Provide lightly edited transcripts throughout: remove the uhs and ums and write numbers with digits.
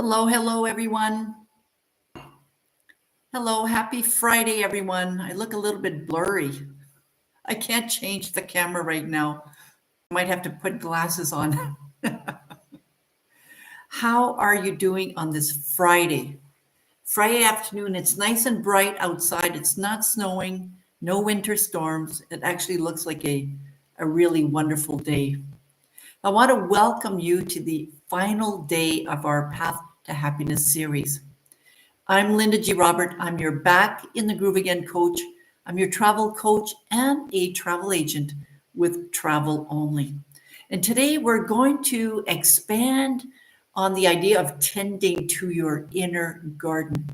Hello, hello, everyone. Hello, happy Friday, everyone. I look a little bit blurry. I can't change the camera right now. I might have to put glasses on. How are you doing on this Friday? Friday afternoon, it's nice and bright outside. It's not snowing, no winter storms. It actually looks like a really wonderful day. I want to welcome you to the final day of our Path to Happiness series. I'm Linda G. Robert. I'm your Back in the Groove Again coach. I'm your travel coach and a travel agent with Travel Only. And today we're going to expand on the idea of tending to your inner garden.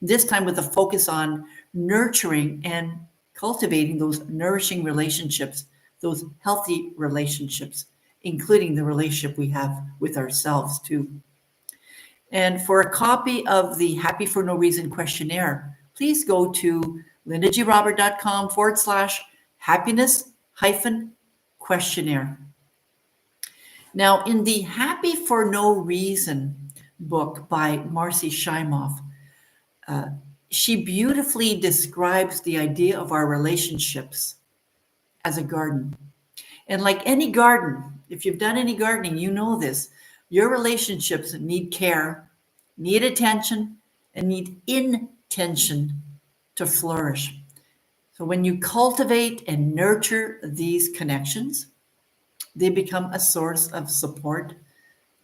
This time with a focus on nurturing and cultivating those nourishing relationships, those healthy relationships, including the relationship we have with ourselves too. And for a copy of the Happy for No Reason questionnaire, please go to lindagrobert.com/happiness-questionnaire. Now, in the Happy for No Reason book by Marcy Shimoff, she beautifully describes the idea of our relationships as a garden. And like any garden, if you've done any gardening, you know this. Your relationships need care, need attention, and need intention to flourish. So when you cultivate and nurture these connections, they become a source of support,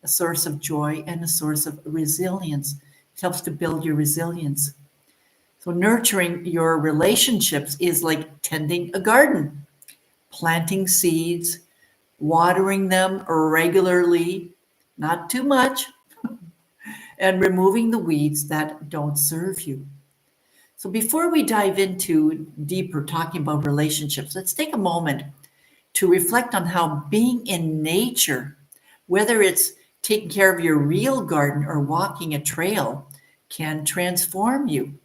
a source of joy, and a source of resilience. It helps to build your resilience. So nurturing your relationships is like tending a garden, planting seeds, watering them regularly, not too much, and removing the weeds that don't serve you. So before we dive into deeper talking about relationships, let's take a moment to reflect on how being in nature, whether it's taking care of your real garden or walking a trail, can transform you.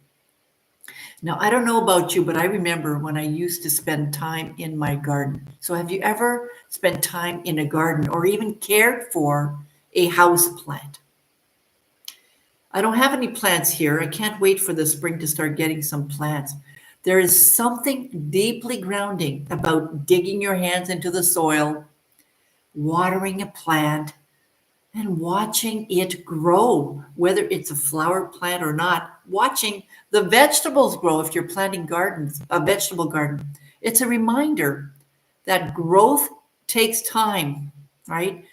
Now, I don't know about you, but I remember when I used to spend time in my garden. So have you ever spent time in a garden or even cared for a house plant? I don't have any plants here. I can't wait for the spring to start getting some plants. There is something deeply grounding about digging your hands into the soil, watering a plant, and watching it grow, whether it's a flower plant or not, watching the vegetables grow if you're planting gardens, a vegetable garden. It's a reminder that growth takes time, right?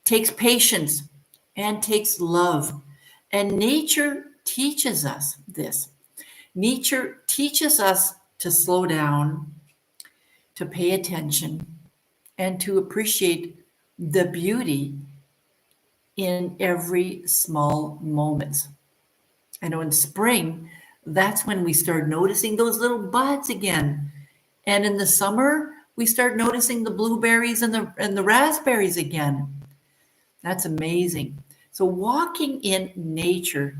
Takes patience and takes love. And nature teaches us this. Nature teaches us to slow down, to pay attention, and to appreciate the beauty in every small moment. I know in spring, that's when we start noticing those little buds again. And in the summer, we start noticing the blueberries and the raspberries again. That's amazing. So walking in nature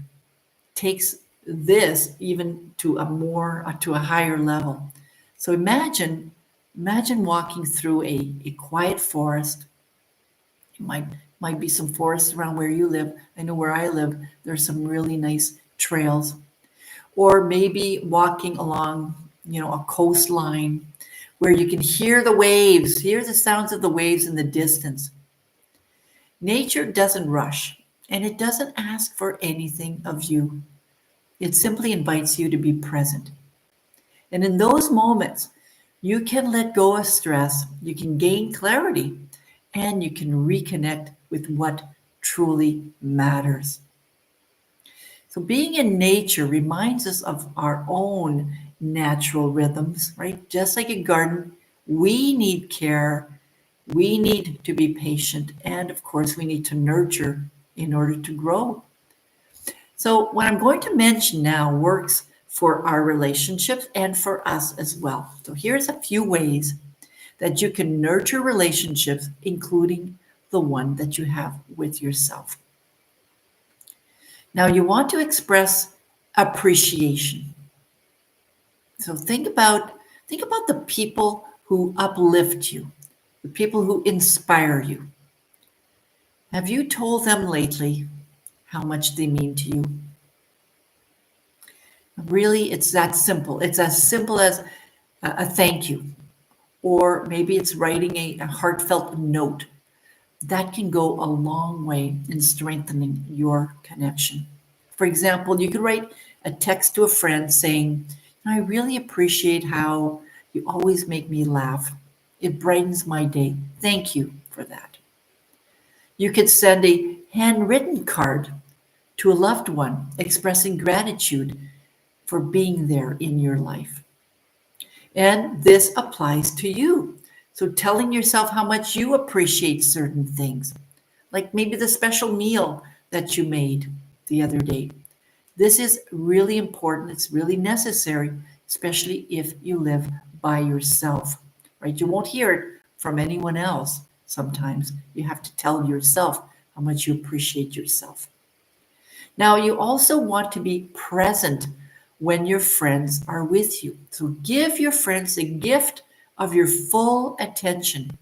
takes this even to a higher level. So imagine walking through a quiet forest. It might be some forests around where you live. I know where I live, there's some really nice trails. Or maybe walking along, a coastline where you can hear the waves, hear the sounds of the waves in the distance. Nature doesn't rush, and it doesn't ask for anything of you. It simply invites you to be present. And in those moments, you can let go of stress, you can gain clarity, and you can reconnect with what truly matters. So being in nature reminds us of our own natural rhythms, right? Just like a garden, we need care, we need to be patient, and of course, we need to nurture in order to grow. So what I'm going to mention now works for our relationships and for us as well. So here's a few ways that you can nurture relationships, including the one that you have with yourself. Now, you want to express appreciation. So think about the people who uplift you, the people who inspire you. Have you told them lately how much they mean to you. Really, it's that simple. It's as simple as a thank you, or maybe it's writing a heartfelt note. That can go a long way in strengthening your connection. For example, you could write a text to a friend saying, I really appreciate how you always make me laugh. It brightens my day. Thank you for that. You could send a handwritten card to a loved one expressing gratitude for being there in your life. And this applies to you. So telling yourself how much you appreciate certain things, like maybe the special meal that you made the other day. This is really important. It's really necessary, especially if you live by yourself, right? You won't hear it from anyone else. Sometimes you have to tell yourself how much you appreciate yourself. Now, you also want to be present when your friends are with you. So give your friends the gift of your full attention.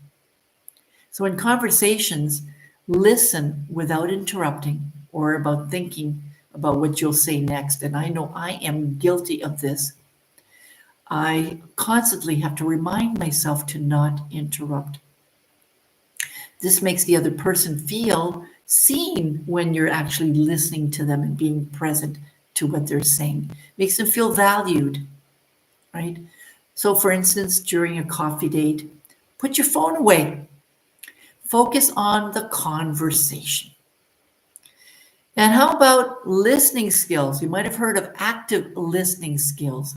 So in conversations, listen without interrupting or about thinking about what you'll say next. And I know I am guilty of this. I constantly have to remind myself to not interrupt. This makes the other person feel seen when you're actually listening to them and being present to what they're saying. Makes them feel valued, right? So, for instance, during a coffee date, put your phone away. Focus on the conversation. And how about listening skills? You might have heard of active listening skills.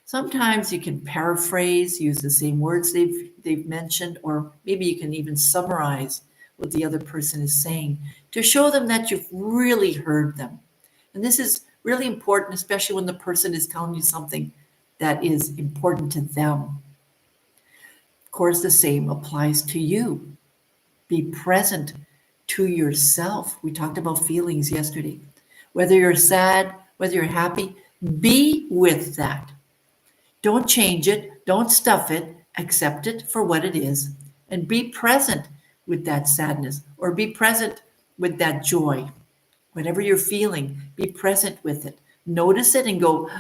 Sometimes you can paraphrase, use the same words they've mentioned, or maybe you can even summarize what the other person is saying to show them that you've really heard them. And this is really important, especially when the person is telling you something that is important to them. Of course, the same applies to you. Be present to yourself. We talked about feelings yesterday. Whether you're sad, whether you're happy, be with that. Don't change it. Don't stuff it. Accept it for what it is and be present with that sadness or be present with that joy. Whatever you're feeling, be present with it. Notice it and go,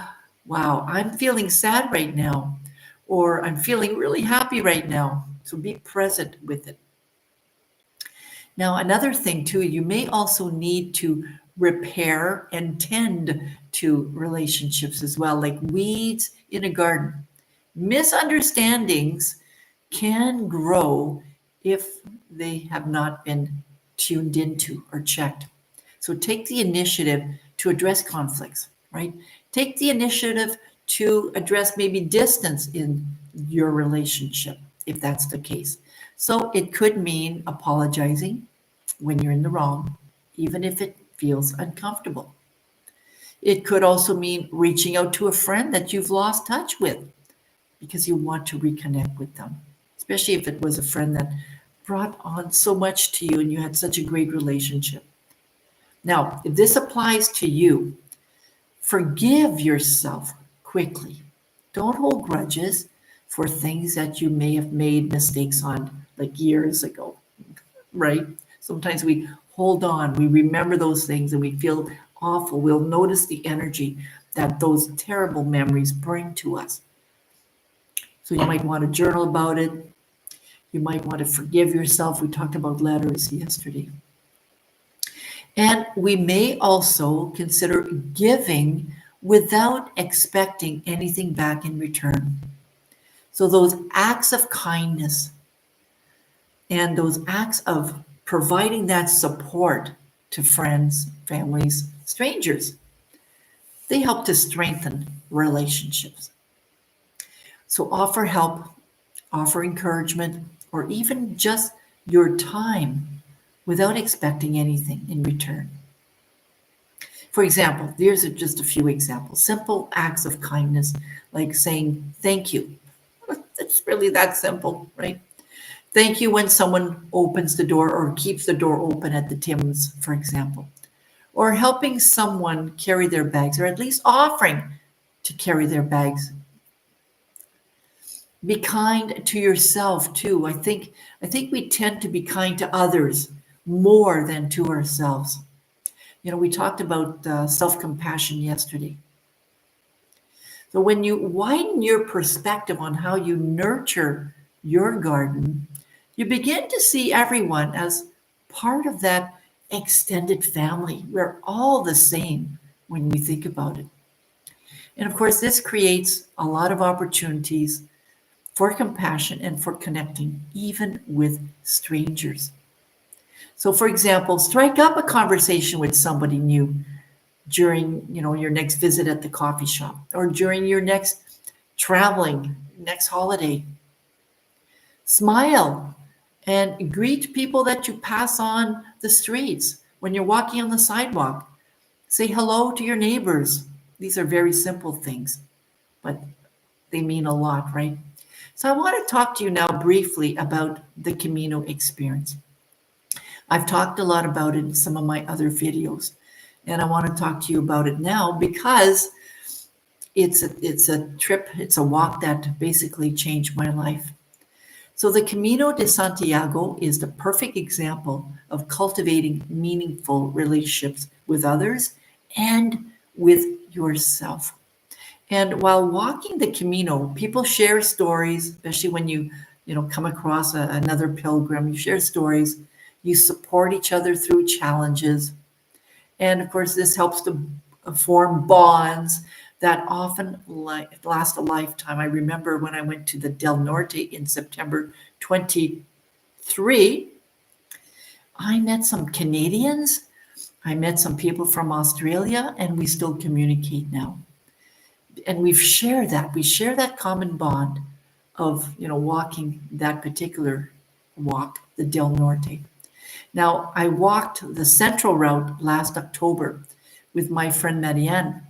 wow, I'm feeling sad right now, or I'm feeling really happy right now. So be present with it. Now, another thing too, you may also need to repair and tend to relationships as well, like weeds in a garden. Misunderstandings can grow if they have not been tuned into or checked. So take the initiative to address conflicts, right? Take the initiative to address maybe distance in your relationship, if that's the case. So it could mean apologizing when you're in the wrong, even if it feels uncomfortable. It could also mean reaching out to a friend that you've lost touch with because you want to reconnect with them, especially if it was a friend that brought on so much to you and you had such a great relationship. Now, if this applies to you, forgive yourself quickly. Don't hold grudges for things that you may have made mistakes on like years ago, right? Sometimes we hold on, we remember those things and we feel awful. We'll notice the energy that those terrible memories bring to us. So you might want to journal about it. You might want to forgive yourself. We talked about letters yesterday. And we may also consider giving without expecting anything back in return. So those acts of kindness and those acts of providing that support to friends, families, strangers, they help to strengthen relationships. So offer help, offer encouragement, or even just your time without expecting anything in return. For example, here's just a few examples. Simple acts of kindness, like saying thank you. It's really that simple, right? Thank you when someone opens the door or keeps the door open at the Tim's, for example. Or helping someone carry their bags, or at least offering to carry their bags. Be kind to yourself too. I think we tend to be kind to others more than to ourselves. We talked about self-compassion yesterday. So when you widen your perspective on how you nurture your garden, you begin to see everyone as part of that extended family. We're all the same when we think about it. And of course, this creates a lot of opportunities for compassion and for connecting, even with strangers. So, for example, strike up a conversation with somebody new during, your next visit at the coffee shop or during your next next holiday. Smile and greet people that you pass on the streets when you're walking on the sidewalk. Say hello to your neighbors. These are very simple things, but they mean a lot, right? So I want to talk to you now briefly about the Camino experience. I've talked a lot about it in some of my other videos, and I want to talk to you about it now because it's a trip, it's a walk that basically changed my life. So the Camino de Santiago is the perfect example of cultivating meaningful relationships with others and with yourself. And while walking the Camino, people share stories, especially when you come across another pilgrim. You share stories, you support each other through challenges, and of course, this helps to form bonds that often last a lifetime. I remember when I went to the Del Norte in September 23, I met some Canadians, I met some people from Australia, and we still communicate now. And we share that common bond of, walking that particular walk, the Del Norte. Now, I walked the central route last October with my friend Marianne,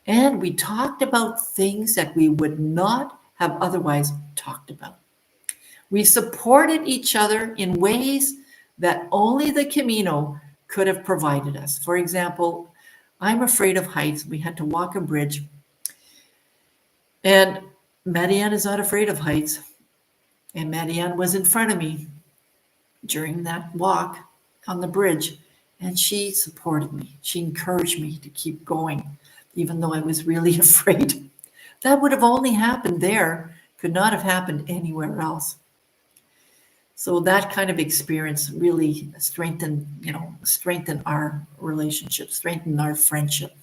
and we talked about things that we would not have otherwise talked about. We supported each other in ways that only the Camino could have provided us. For example, I'm afraid of heights. We had to walk a bridge, and Marianne is not afraid of heights. And Marianne was in front of me during that walk on the bridge, and she supported me. She encouraged me to keep going, even though I was really afraid. That would have only happened there, could not have happened anywhere else. So that kind of experience really strengthened our relationship, strengthened our friendship.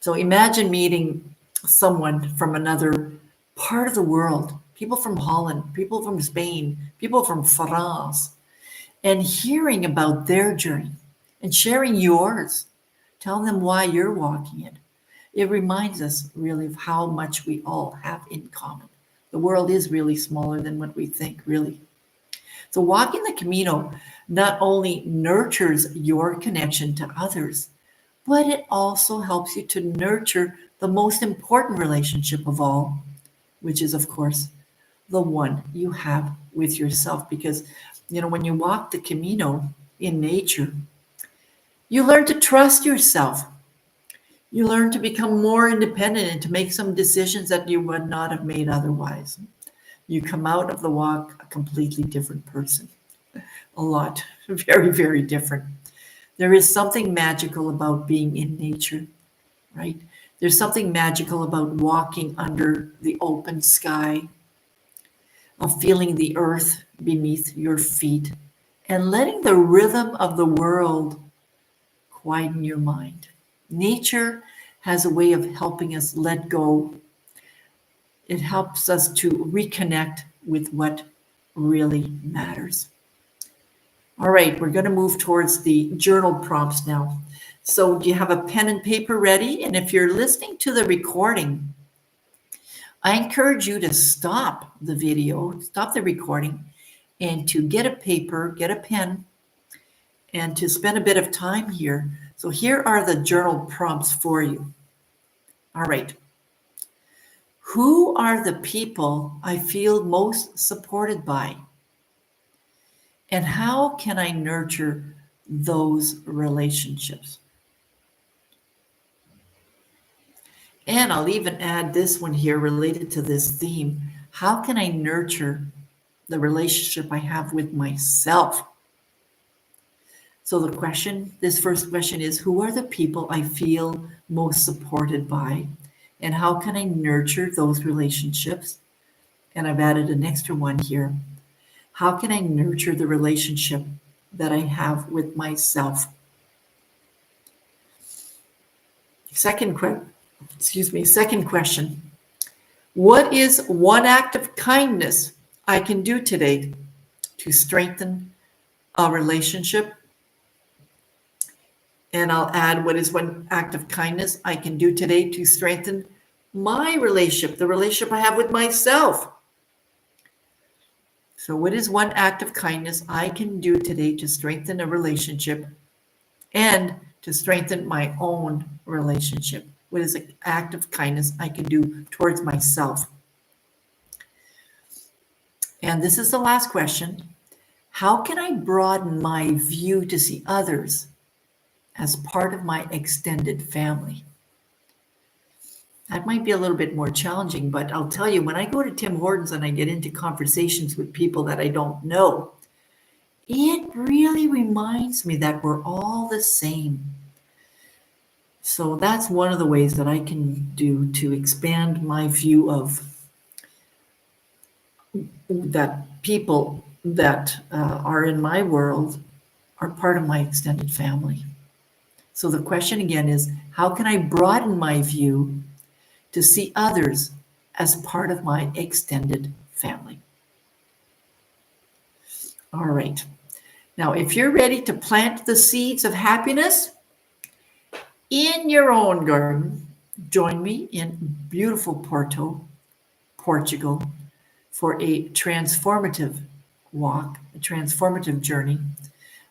So imagine meeting someone from another part of the world, people from Holland, people from Spain, people from France, and hearing about their journey and sharing yours, telling them why you're walking it. It reminds us really of how much we all have in common. The world is really smaller than what we think, really. So walking the Camino not only nurtures your connection to others, but it also helps you to nurture the most important relationship of all, which is, of course, the one you have with yourself. Because, when you walk the Camino in nature, you learn to trust yourself. You learn to become more independent and to make some decisions that you would not have made otherwise. You come out of the walk a completely different person. A lot, very, very different. There is something magical about being in nature, right? There's something magical about walking under the open sky, of feeling the earth beneath your feet, and letting the rhythm of the world quieten your mind. Nature has a way of helping us let go. It helps us to reconnect with what really matters. All right, we're going to move towards the journal prompts now. So do you have a pen and paper ready? And if you're listening to the recording, I encourage you to stop the video, stop the recording, and to get a paper, get a pen, and to spend a bit of time here. So here are the journal prompts for you. All right. Who are the people I feel most supported by? And how can I nurture those relationships? And I'll even add this one here related to this theme. How can I nurture the relationship I have with myself? So this first question is, who are the people I feel most supported by? And how can I nurture those relationships? And I've added an extra one here. How can I nurture the relationship that I have with myself? Second question. What is one act of kindness I can do today to strengthen a relationship? And I'll add, what is one act of kindness I can do today to strengthen my relationship, the relationship I have with myself? So what is one act of kindness I can do today to strengthen a relationship and to strengthen my own relationship? What is an act of kindness I can do towards myself? And this is the last question. How can I broaden my view to see others as part of my extended family? That might be a little bit more challenging, but I'll tell you, when I go to Tim Hortons and I get into conversations with people that I don't know, it really reminds me that we're all the same. So that's one of the ways that I can do to expand my view of that people that are in my world are part of my extended family. So the question again is, how can I broaden my view to see others as part of my extended family? All right. Now, if you're ready to plant the seeds of happiness in your own garden, join me in beautiful Porto, Portugal, for a transformative walk, a transformative journey.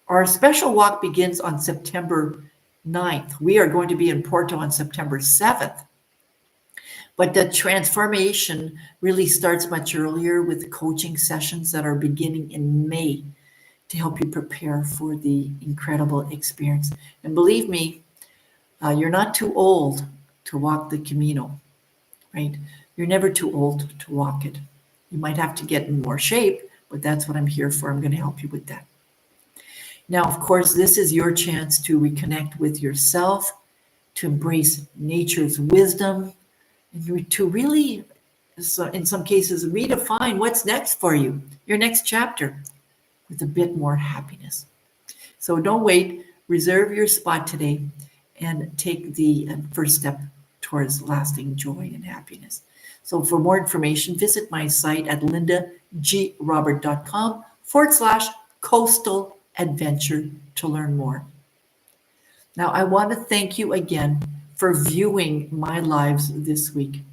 Our special walk begins on September 9th. We are going to be in Porto on September 7th. But the transformation really starts much earlier with the coaching sessions that are beginning in May to help you prepare for the incredible experience. And believe me, you're not too old to walk the Camino, right? You're never too old to walk it. You might have to get in more shape, but that's what I'm here for. I'm going to help you with that. Now, of course, this is your chance to reconnect with yourself, to embrace nature's wisdom, and to really, in some cases, redefine what's next for you, your next chapter, with a bit more happiness. So don't wait, reserve your spot today and take the first step towards lasting joy and happiness. So for more information, visit my site at lindagrobert.com/coastal adventure to learn more. Now, I want to thank you again for viewing my lives this week.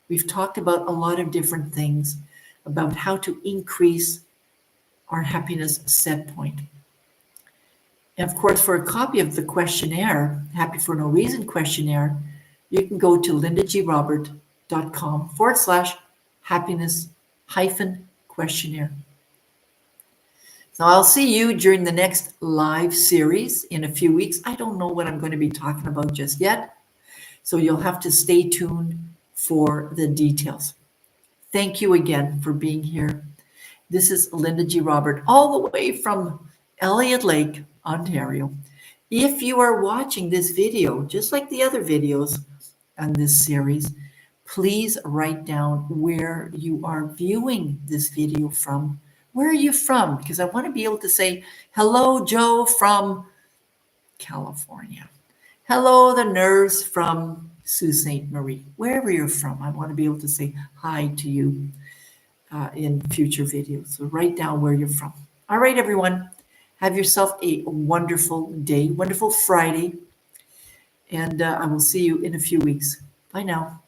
We've talked about a lot of different things about how to increase our happiness set point. And of course, for a copy of the questionnaire, Happy for No Reason questionnaire, you can go to lindagrobert.com/happiness-questionnaire. So I'll see you during the next live series in a few weeks. I don't know what I'm going to be talking about just yet, so you'll have to stay tuned for the details. Thank you again for being here. This is Linda G. Robert, all the way from Elliott Lake, Ontario. If you are watching this video, just like the other videos on this series, please write down where you are viewing this video from. Where are you from? Because I want to be able to say, hello, Joe from California. Hello, the nurse from Sault Ste. Marie. Wherever you're from, I want to be able to say hi to you in future videos. So write down where you're from. All right, everyone. Have yourself a wonderful day, wonderful Friday. And I will see you in a few weeks. Bye now.